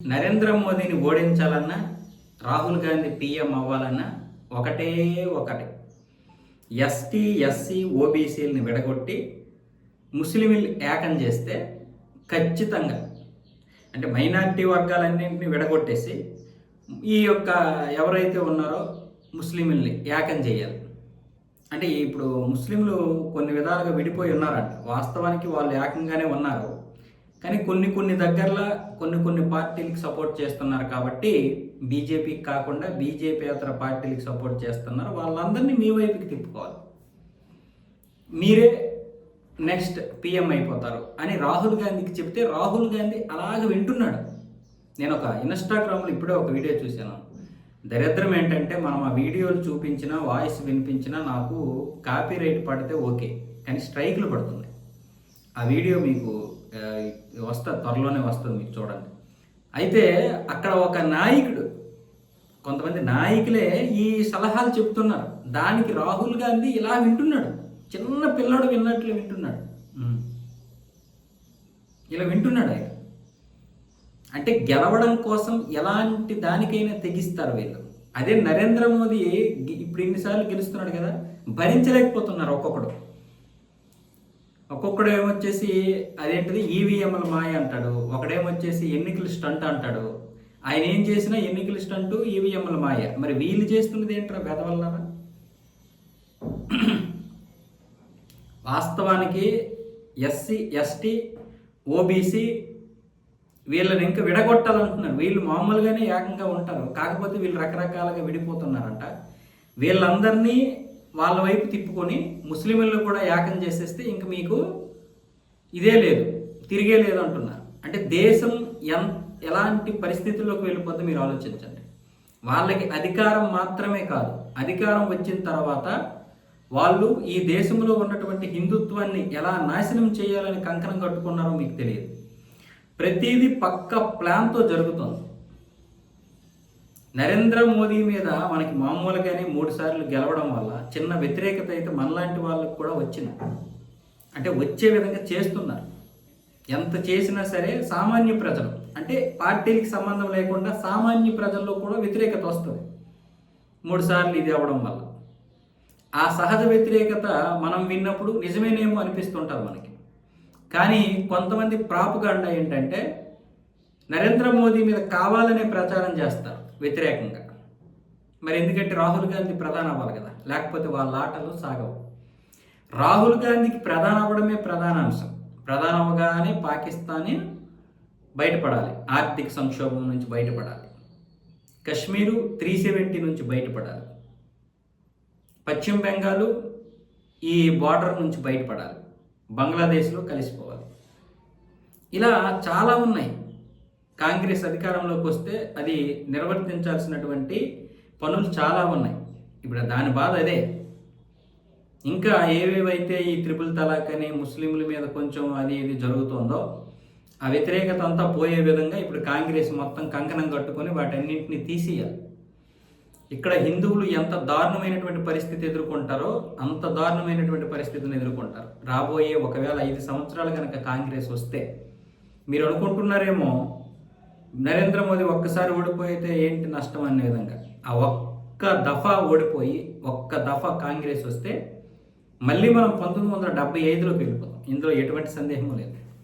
నరేంద్ర మోదీని ఓడించాలన్నా రాహుల్ గాంధీ పీఎం అవ్వాలన్నా ఒకటే ఒకటి ఎస్టీ ఎస్సీ ఓబీసీలని విడగొట్టి ముస్లింలు ఏకం చేస్తే ఖచ్చితంగా అంటే మైనారిటీ వర్గాలన్నింటినీ విడగొట్టేసి ఈ యొక్క ఎవరైతే ఉన్నారో ముస్లింల్ని ఏకం చేయాలి. అంటే ఇప్పుడు ముస్లింలు కొన్ని విధాలుగా విడిపోయి ఉన్నారంట. వాస్తవానికి వాళ్ళు ఏకంగానే ఉన్నారు, కానీ కొన్ని దగ్గరలో కొన్ని పార్టీలకు సపోర్ట్ చేస్తున్నారు కాబట్టి బీజేపీకి కాకుండా బీజేపీయేతర పార్టీలకు సపోర్ట్ చేస్తున్నారు. వాళ్ళందరినీ మీ వైపుకి తిప్పుకోవాలి, మీరే నెక్స్ట్ పిఎం అయిపోతారు అని రాహుల్ గాంధీకి చెప్తే రాహుల్ గాంధీ అలాగ వింటున్నాడు. నేను ఒక ఇన్స్టాగ్రామ్లో ఇప్పుడే ఒక వీడియో చూశాను. దరిద్రం ఏంటంటే మనం ఆ వీడియోలు చూపించినా వాయిస్ వినిపించినా నాకు కాపీ రైట్ పడితే ఓకే, కానీ స్ట్రైకులు పడుతుంది. ఆ వీడియో మీకు త్వరలోనే వస్తుంది, మీకు చూడండి. అయితే అక్కడ ఒక నాయకుడు, కొంతమంది నాయకులే ఈ సలహాలు చెప్తున్నారు. దానికి రాహుల్ గాంధీ ఇలా వింటున్నాడు, చిన్న పిల్లడు విన్నట్లు వింటున్నాడు. ఇలా వింటున్నాడు ఆయన. అంటే గెలవడం కోసం ఎలాంటి దానికైనా తెగిస్తారు వీళ్ళు. అదే నరేంద్ర మోదీ ఇప్పుడు ఇన్నిసార్లు గెలుస్తున్నాడు కదా, భరించలేకపోతున్నారు ఒక్కొక్కడు ఏమొచ్చేసి అదేంటిది ఈవీఎంల మాయ అంటాడు, ఒకడేమొచ్చేసి ఎన్నికల స్టంట్ అంటాడు. ఆయన ఏం చేసినా ఎన్నికల స్టంటు ఈవీఎంల మాయ. మరి వీళ్ళు చేస్తున్నది ఏంట్రా బెదవల్లారా? వాస్తవానికి ఎస్సీ ఎస్టీ ఓబీసీ వీళ్ళని ఇంకా విడగొట్టాలంటున్నారు. వీళ్ళు మామూలుగానే ఏకంగా ఉంటారు, కాకపోతే వీళ్ళు రకరకాలుగా విడిపోతున్నారంట. వీళ్ళందరినీ వాళ్ళ వైపు తిప్పుకొని ముస్లింలను కూడా ఏకం చేసేస్తే ఇంక మీకు ఇదే లేదు, తిరిగే లేదు అంటున్నారు. అంటే దేశం ఎలాంటి పరిస్థితుల్లోకి వెళ్ళిపోతే మీరు ఆలోచించండి. వాళ్ళకి అధికారం మాత్రమే కాదు, అధికారం వచ్చిన తర్వాత వాళ్ళు ఈ దేశంలో ఉన్నటువంటి హిందుత్వాన్ని ఎలా నాశనం చేయాలని కంకణం కట్టుకున్నారో మీకు తెలియదు. ప్రతిదీ పక్క ప్లాన్తో జరుగుతుంది. నరేంద్ర మోదీ మీద మనకి మామూలుగానే 3 సార్లు గెలవడం వల్ల చిన్న వ్యతిరేకత అయితే మనలాంటి వాళ్ళకు కూడా వచ్చింది. అంటే వచ్చే విధంగా చేస్తున్నారు. ఎంత చేసినా సరే సామాన్య ప్రజలు, అంటే పార్టీలకు సంబంధం లేకుండా సామాన్య ప్రజల్లో కూడా వ్యతిరేకత వస్తుంది 3 సార్లు ఇది అవ్వడం వల్ల. ఆ సహజ వ్యతిరేకత మనం విన్నప్పుడు నిజమేనేమో అనిపిస్తుంటుంది మనకి. కానీ కొంతమంది ప్రాపగాండా ఏంటంటే నరేంద్ర మోదీ మీద కావాలనే ప్రచారం చేస్తారు వ్యతిరేకంగా. మరి ఎందుకంటే రాహుల్ గాంధీ ప్రధాని అవ్వాలి కదా, లేకపోతే వాళ్ళ ఆటలు సాగవు. రాహుల్ గాంధీకి ప్రధాని అవ్వడమే ప్రధాన అంశం. ప్రధాని అవ్వగానే పాకిస్తాన్ బయటపడాలి, ఆర్థిక సంక్షోభం నుంచి బయటపడాలి, కశ్మీరు 370 నుంచి బయటపడాలి, పశ్చిమ బెంగాల్ ఈ బార్డర్ నుంచి బయటపడాలి, బంగ్లాదేశ్లో కలిసిపోవాలి. ఇలా చాలా ఉన్నాయి. కాంగ్రెస్ అధికారంలోకి వస్తే అది నిర్వర్తించాల్సినటువంటి పనులు చాలా ఉన్నాయి. ఇప్పుడు దాని బాధ అదే. ఇంకా ఏవేవైతే ఈ త్రిపుల్ తలాక్ అని ముస్లింల మీద కొంచెం అది ఇది జరుగుతుందో ఆ వ్యతిరేకత అంతా పోయే విధంగా ఇప్పుడు కాంగ్రెస్ మొత్తం కంకణం కట్టుకొని వాటన్నింటినీ తీసేయాలి. ఇక్కడ హిందువులు ఎంత దారుణమైనటువంటి పరిస్థితి ఎదుర్కొంటారో అంత దారుణమైనటువంటి పరిస్థితిని ఎదుర్కొంటారు. రాబోయే ఒకవేళ 5 సంవత్సరాలు కనుక కాంగ్రెస్ వస్తే, మీరు అనుకుంటున్నారేమో నరేంద్ర మోదీ ఒక్కసారి ఓడిపోయితే ఏంటి నష్టం అనే విధంగా. ఆ ఒక్క దఫా ఓడిపోయి ఒక్క దఫా కాంగ్రెస్ వస్తే మళ్ళీ మనం 1975లోకి వెళ్ళిపోతాం. ఇందులో ఎటువంటి సందేహం లేదు.